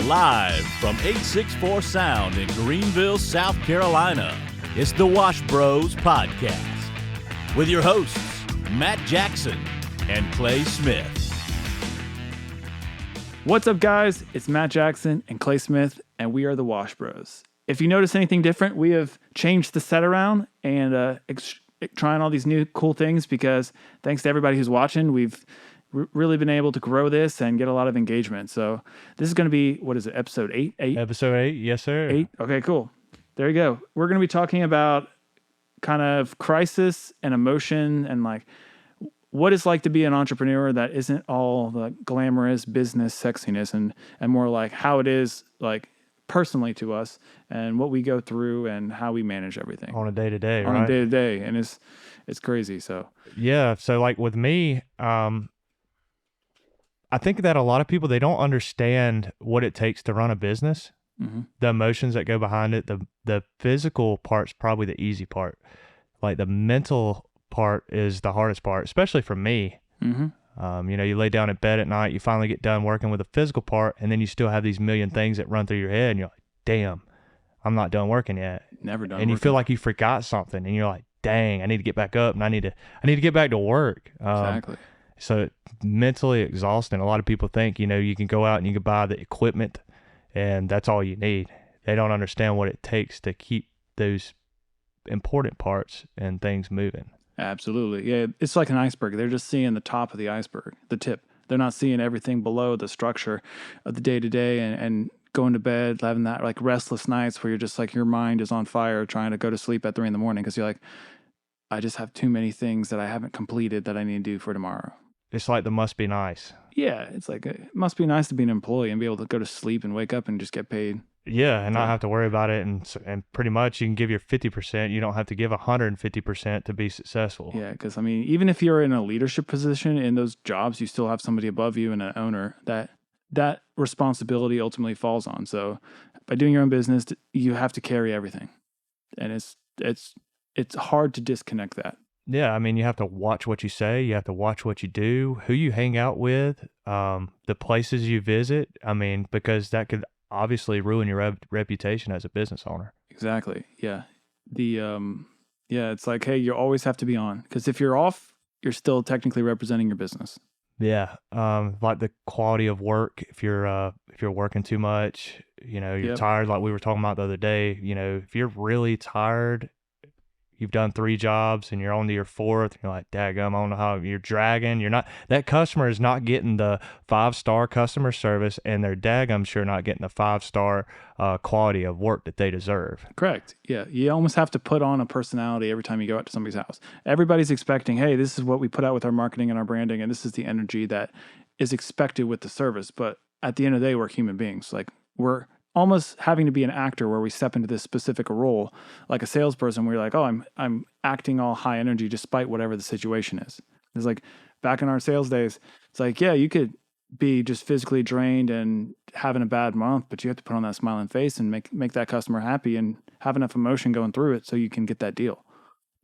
Live from 864 Sound in Greenville, South Carolina, it's the Wash Bros Podcast with your hosts, Matt Jackson and Clay Smith. What's up, guys? It's Matt Jackson and Clay Smith, and we are the Wash Bros. If you notice anything different, we have changed the set around and trying all these new cool things because thanks to everybody who's watching, we've really been able to grow this and get a lot of engagement. So this is going to be, what is it, episode 8? Episode 8, yes, sir. 8? Okay, cool. There you go. We're going to be talking about kind of crisis and emotion and like what it's like to be an entrepreneur that isn't all the glamorous business sexiness and more like how it is like personally to us and what we go through and how we manage everything. On a day-to-day, On right? a day-to-day. And it's crazy, so. Yeah, so like with me, I think that a lot of people, they don't understand what it takes to run a business, the emotions that go behind it. The physical part's probably the easy part. Like the mental part is the hardest part, especially for me. You lay down in bed at night, you finally get done working with the physical part, and then you still have these million things that run through your head, and you're like, damn, I'm not done working yet. Never done And you feel like you forgot something, and you're like, dang, I need to get back up, and I need to get back to work. Exactly. So it's mentally exhausting. A lot of people think, you can go out and you can buy the equipment and that's all you need. They don't understand what it takes to keep those important parts and things moving. Absolutely. Yeah, it's like an iceberg. They're just seeing the top of the iceberg, the tip. They're not seeing everything below the structure of the day-to-day and going to bed, having that like restless nights where you're just like your mind is on fire trying to go to sleep at 3 a.m. because you're like, I just have too many things that I haven't completed that I need to do for tomorrow. It's like the must be nice. Yeah, it's like it must be nice to be an employee and be able to go to sleep and wake up and just get paid. Yeah, and not have to worry about it. And pretty much you can give your 50%. You don't have to give 150% to be successful. Yeah, because I mean, even if you're in a leadership position in those jobs, you still have somebody above you and an owner that responsibility ultimately falls on. So by doing your own business, you have to carry everything. And it's hard to disconnect that. Yeah, I mean, you have to watch what you say. You have to watch what you do, who you hang out with, the places you visit. I mean, because that could obviously ruin your reputation as a business owner. Exactly. Yeah. It's like, hey, you always have to be on because if you're off, you're still technically representing your business. Yeah. Like the quality of work. If you're working too much, you're tired. Like we were talking about the other day. If you're really tired. You've done 3 jobs and you're on to your 4th. You're like, daggum, I don't know how you're dragging. That customer is not getting the 5-star customer service and they're daggum sure not getting the 5-star quality of work that they deserve. Correct. Yeah. You almost have to put on a personality every time you go out to somebody's house. Everybody's expecting, hey, this is what we put out with our marketing and our branding. And this is the energy that is expected with the service. But at the end of the day, we're human beings. Like we're almost having to be an actor where we step into this specific role, like a salesperson where you're like, oh, I'm acting all high energy despite whatever the situation is. It's like back in our sales days, it's like, yeah, you could be just physically drained and having a bad month, but you have to put on that smiling face and make that customer happy and have enough emotion going through it so you can get that deal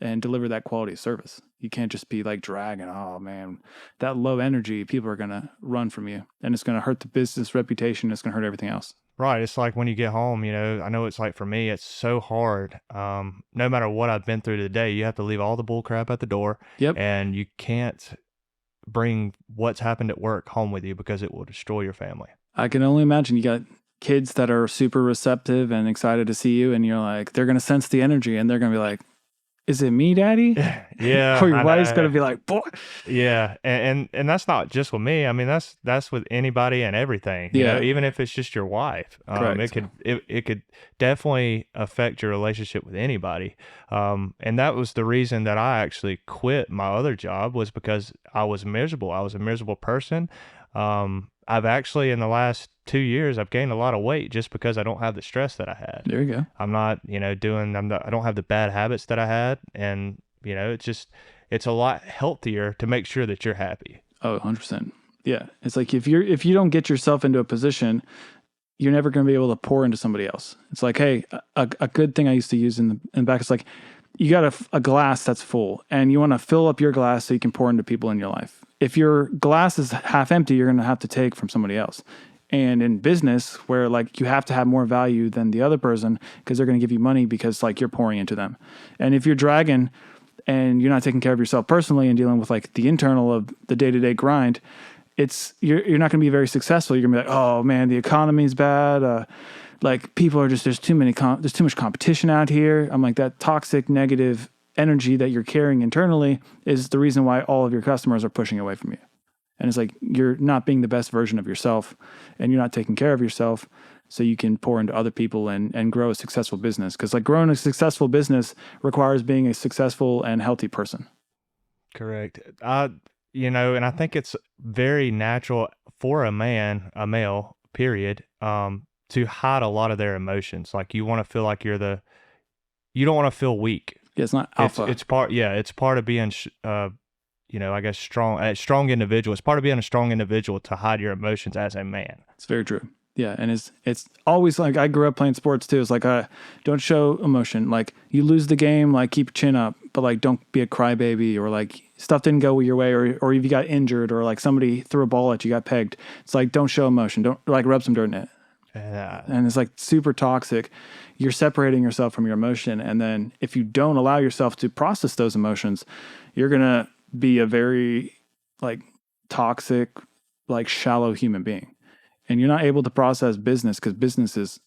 and deliver that quality of service. You can't just be like dragging, oh man, that low energy, people are going to run from you and it's going to hurt the business reputation. It's going to hurt everything else. Right. It's like when you get home, I know it's like for me, it's so hard. No matter what I've been through today, you have to leave all the bull crap at the door. Yep. And you can't bring what's happened at work home with you because it will destroy your family. I can only imagine you got kids that are super receptive and excited to see you. And you're like, they're going to sense the energy and they're going to be like, is it me, daddy? Yeah. Or your wife's going to be like, boy. Yeah. And that's not just with me. I mean, that's with anybody and everything. Even if it's just your wife, it could definitely affect your relationship with anybody. And that was the reason that I actually quit my other job was because I was miserable. I was a miserable person. I've actually, in the last 2 years, I've gained a lot of weight just because I don't have the stress that I had. There you go. I'm not, I don't have the bad habits that I had. And, it's a lot healthier to make sure that you're happy. Oh, 100%. Yeah. It's like if you don't get yourself into a position, you're never going to be able to pour into somebody else. It's like, hey, a good thing I used to use in the back is like, you got a glass that's full and you want to fill up your glass so you can pour into people in your life. If your glass is half empty, you're going to have to take from somebody else. And in business, where like you have to have more value than the other person because they're going to give you money because like you're pouring into them. And if you're dragging and you're not taking care of yourself personally and dealing with like the internal of the day-to-day grind, you're not going to be very successful. You're going to be like, oh man, the economy's bad. Like people are just, there's too much competition out here. I'm like, that toxic negative energy that you're carrying internally is the reason why all of your customers are pushing away from you. And it's like, you're not being the best version of yourself and you're not taking care of yourself so you can pour into other people and grow a successful business. Because like growing a successful business requires being a successful and healthy person. Correct. And I think it's very natural for a male, period, to hide a lot of their emotions. Like you want to feel like you don't want to feel weak. Yeah, it's not alpha. It's part of being, I guess a strong individual. It's part of being a strong individual to hide your emotions as a man. It's very true. Yeah, and it's always like, I grew up playing sports too. It's like, don't show emotion. Like you lose the game, like keep your chin up, but like don't be a crybaby, or like stuff didn't go your way, or if you got injured, or like somebody threw a ball at you, got pegged. It's like, don't show emotion. Don't like rub some dirt in it. And it's like super toxic. You're separating yourself from your emotion, and then if you don't allow yourself to process those emotions, you're gonna be a very like toxic, like shallow human being. And you're not able to process business because business is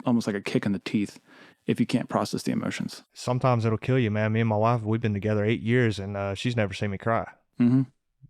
almost like a kick in the teeth if you can't process the emotions. Sometimes it'll kill you, man. Me and my wife, we've been together 8 years, and she's never seen me cry. Mm-hmm.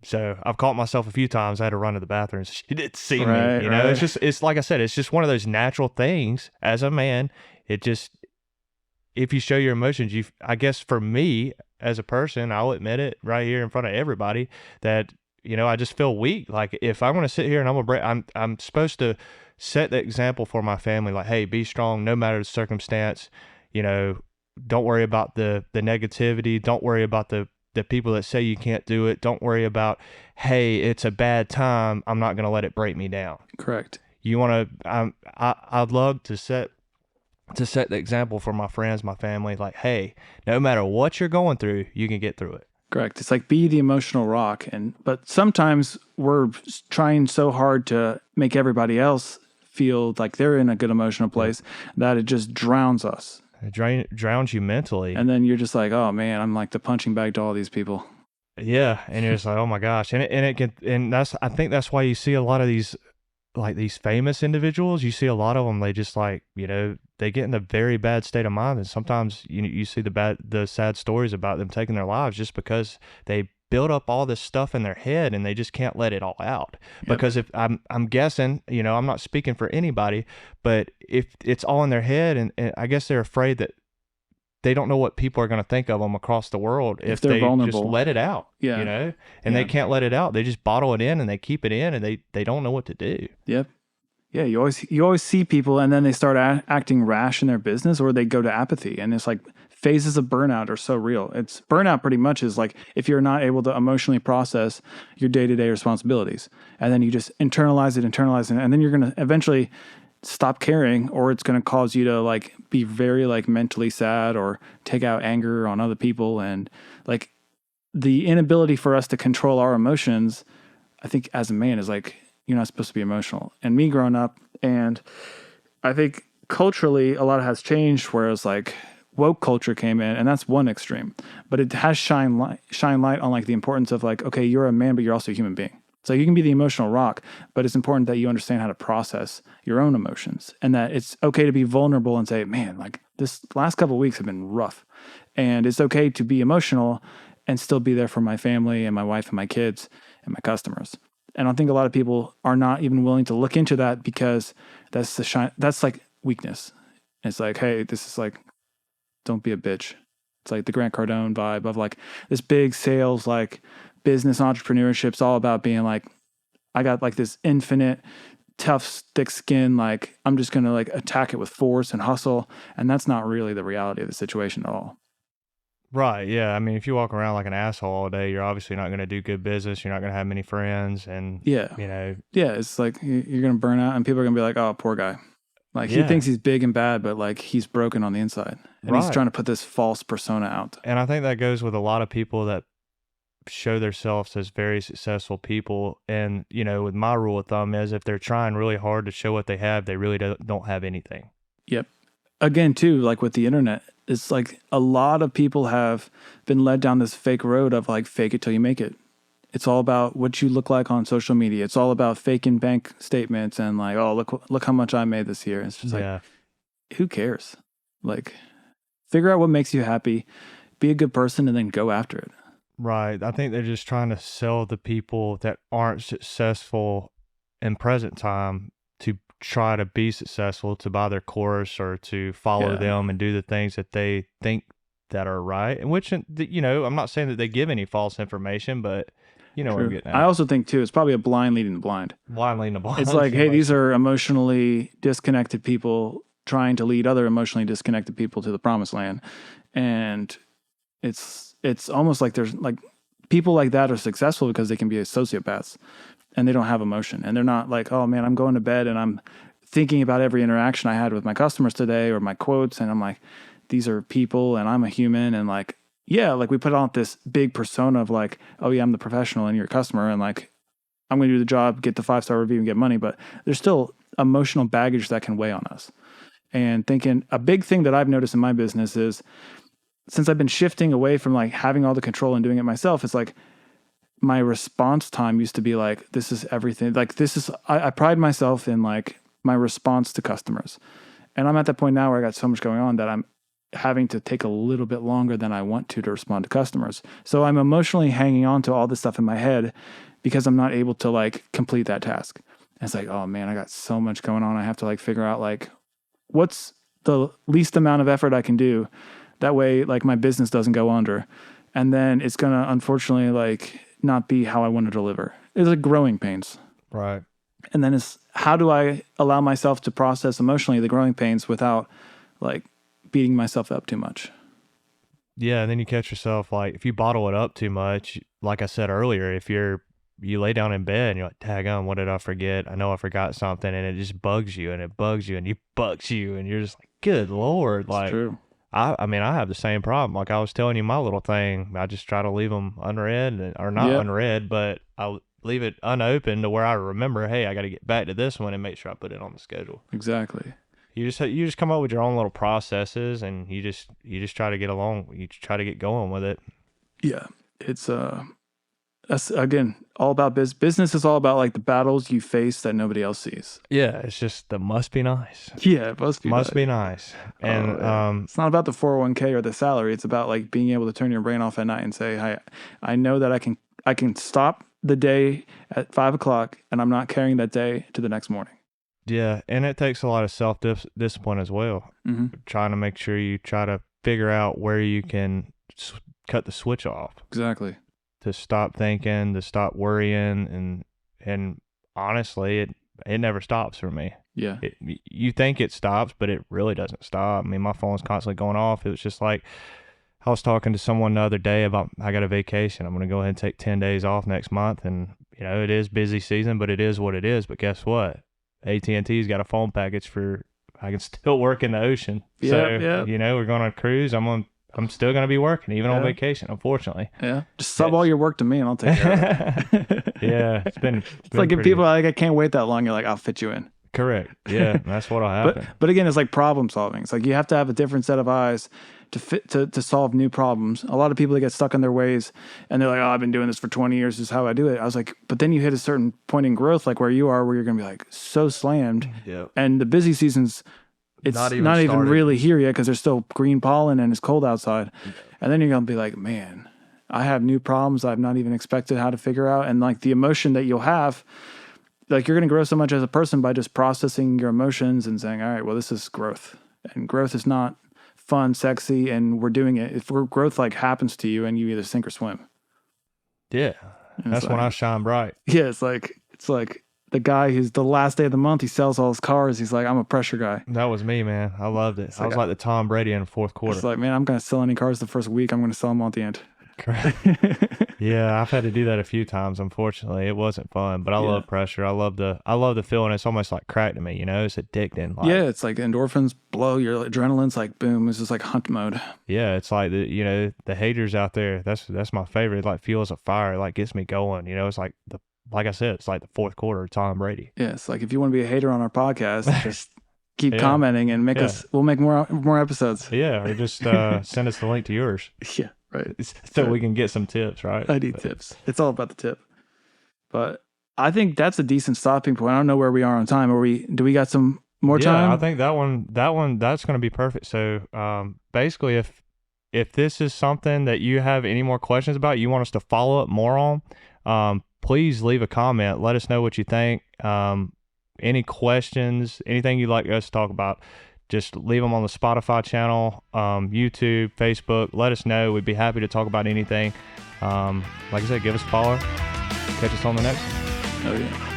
So I've caught myself a few times. I had to run to the bathroom. She didn't see me. It's like I said, it's just one of those natural things as a man. If you show your emotions, I guess for me as a person, I'll admit it right here in front of everybody that, I just feel weak. Like if I'm going to sit here and I'm supposed to set the example for my family. Like, hey, be strong no matter the circumstance. Don't worry about the negativity. Don't worry about the people that say you can't do it. Don't worry about, hey, it's a bad time. I'm not going to let it break me down. Correct. You want to, I'd love to set the example for my friends, my family, like, hey, no matter what you're going through, you can get through it. Correct. It's like, be the emotional rock. But sometimes we're trying so hard to make everybody else feel like they're in a good emotional place that it just drowns us. It drowns you mentally. And then you're just like, oh man, I'm like the punching bag to all these people. Yeah. And you're just like, oh my gosh. I think that's why you see a lot of these famous individuals. You see a lot of them, they just like, they get in a very bad state of mind. And sometimes you see the sad stories about them taking their lives just because they build up all this stuff in their head and they just can't let it all out. Yep. Because if I'm guessing, I'm not speaking for anybody, but if it's all in their head, and I guess they're afraid that they don't know what people are going to think of them across the world if they vulnerable. Just let it out, and they can't let it out. They just bottle it in and they keep it in, and they don't know what to do. Yep. Yeah, you always see people, and then they start acting rash in their business, or they go to apathy, and it's like phases of burnout are so real. It's burnout pretty much is like if you're not able to emotionally process your day-to-day responsibilities, and then you just internalize it, and then you're going to eventually stop caring, or it's going to cause you to like be very like mentally sad or take out anger on other people. And like the inability for us to control our emotions, I think as a man is like, you're not supposed to be emotional. And me growing up, and I think culturally a lot has changed, whereas like woke culture came in, and that's one extreme, but it has shine light on like the importance of like, okay, you're a man, but you're also a human being. So you can be the emotional rock, but it's important that you understand how to process your own emotions, and that it's okay to be vulnerable and say, man, like this last couple of weeks have been rough, and it's okay to be emotional and still be there for my family and my wife and my kids and my customers. And I think a lot of people are not even willing to look into that because that's like weakness. It's like, hey, this is like, don't be a bitch. It's like the Grant Cardone vibe of like this big sales, like business entrepreneurship's all about being like, I got like this infinite tough, thick skin. Like I'm just going to like attack it with force and hustle. And that's not really the reality of the situation at all. Right. Yeah. I mean, if you walk around like an asshole all day, you're obviously not going to do good business. You're not going to have many friends. And, it's like you're going to burn out, and people are going to be like, oh, poor guy. Like he thinks he's big and bad, but like he's broken on the inside, and he's trying to put this false persona out. And I think that goes with a lot of people that show themselves as very successful people. And, with my rule of thumb is if they're trying really hard to show what they have, they really don't have anything. Yep. Again, too, like with the internet, it's like a lot of people have been led down this fake road of like fake it till you make it. It's all about what you look like on social media. It's all about faking bank statements and like, oh, look how much I made this year. It's just like, who cares? Like, figure out what makes you happy, be a good person, and then go after it. Right. I think they're just trying to sell the people that aren't successful in present time to try to be successful, to buy their course or to follow them and do the things that they think that are right. And which, I'm not saying that they give any false information, but what I'm getting at. I also think too, it's probably a blind leading the blind. Blind leading the blind. It's like, hey, these are emotionally disconnected people trying to lead other emotionally disconnected people to the promised land. And it's almost like there's like people like that are successful because they can be sociopaths and they don't have emotion. And they're not like, oh man, I'm going to bed and I'm thinking about every interaction I had with my customers today or my quotes. And I'm like, these are people and I'm a human. And like, yeah, like we put on this big persona of like, oh yeah, I'm the professional and you're a customer. And like, I'm going to do the job, get the 5-star review and get money. But there's still emotional baggage that can weigh on us. And thinking a big thing that I've noticed in my business is since I've been shifting away from like having all the control and doing it myself, it's like my response time used to be like, this is everything. Like I pride myself in like my response to customers. And I'm at that point now where I got so much going on that I'm having to take a little bit longer than I want to respond to customers. So I'm emotionally hanging on to all this stuff in my head because I'm not able to like complete that task. And it's like, oh man, I got so much going on. I have to like figure out like, what's the least amount of effort I can do? That way, like my business doesn't go under. And then it's going to unfortunately like not be how I want to deliver. It's like growing pains. Right. And then it's how do I allow myself to process emotionally the growing pains without like beating myself up too much? Yeah. And then you catch yourself like, if you bottle it up too much, like I said earlier, if you lay down in bed and you're like, daggone, what did I forget? I know I forgot something, and it just bugs you and it bugs you and it bugs you and you're just like, good Lord. Like, true. I mean, I have the same problem. Like I was telling you my little thing, I just try to leave them unread or not unread, but I leave it unopened to where I remember, hey, I got to get back to this one and make sure I put it on the schedule. Exactly. You just come up with your own little processes and you just try to get along. You try to get going with it. Yeah. It's, that's again all about business is all about like the battles you face that nobody else sees. Yeah, it's just the must be nice. Yeah, it must be nice. And it's not about the 401k or the salary. It's about like being able to turn your brain off at night and say, "Hey, I know that I can stop the day at 5:00 and I'm not carrying that day to the next morning." Yeah, and it takes a lot of self-discipline as well. Mm-hmm. Trying to make sure you try to figure out where you can cut the switch off. Exactly. To stop thinking, to stop worrying, and honestly, it never stops for me. Yeah. You think it stops, but it really doesn't stop. I mean, my phone's constantly going off. It was just like, I was talking to someone the other day about, I got a vacation. I'm going to go ahead and take 10 days off next month. And, it is busy season, but it is what it is. But guess what? AT&T's got a phone package I can still work in the ocean. Yeah, so, we're going on a cruise. I'm still going to be working, even on vacation, unfortunately. Yeah. Just sub all your work to me and I'll take care of it. Yeah. It's like if people are like, I can't wait that long, you're like, I'll fit you in. Correct. Yeah. That's what'll happen. But again, it's like problem solving. It's like you have to have a different set of eyes to solve new problems. A lot of people that get stuck in their ways and they're like, oh, I've been doing this for 20 years. This is how I do it. I was like, but then you hit a certain point in growth, like where you are, where you're going to be like so slammed. Yeah. And the busy season's, it's not even really here yet because there's still green pollen and it's cold outside. And then you're going to be like, man, I have new problems I've not even expected how to figure out. And like the emotion that you'll have, like you're going to grow so much as a person by just processing your emotions and saying, all right, well, this is growth. And growth is not fun, sexy, and we're doing it. If growth like happens to you and you either sink or swim. Yeah. That's when I shine bright. Yeah. It's like the guy who's the last day of the month, he sells all his cars. He's like, I'm a pressure guy. That was me, man. I loved it. I was like the Tom Brady in the fourth quarter. It's like, man, I'm going to sell any cars the first week. I'm going to sell them all at the end. Yeah, I've had to do that a few times. Unfortunately, it wasn't fun, but I love pressure. I love the feeling. It's almost like crack to me, you know. It's addicting. Like, yeah, it's like endorphins blow. Your adrenaline's like boom. It's just like hunt mode. Yeah, it's like the haters out there. That's my favorite. It like fuels a fire. It like gets me going. You know, it's like like I said, it's like the fourth quarter of Tom Brady. Yeah, it's like if you want to be a hater on our podcast, just keep commenting and make us. We'll make more episodes. Yeah, or just send us the link to yours. Yeah. Right. So we can get some tips, right? I need tips. It's all about the tip. But I think that's a decent stopping point. I don't know where we are on time. Do we got some more time? Yeah, I think that's going to be perfect. So basically, if this is something that you have any more questions about, you want us to follow up more on, please leave a comment. Let us know what you think. Any questions, anything you'd like us to talk about, just leave them on the Spotify channel, YouTube, Facebook. Let us know. We'd be happy to talk about anything. Like I said, give us a follow. Catch us on the next one. Oh, yeah.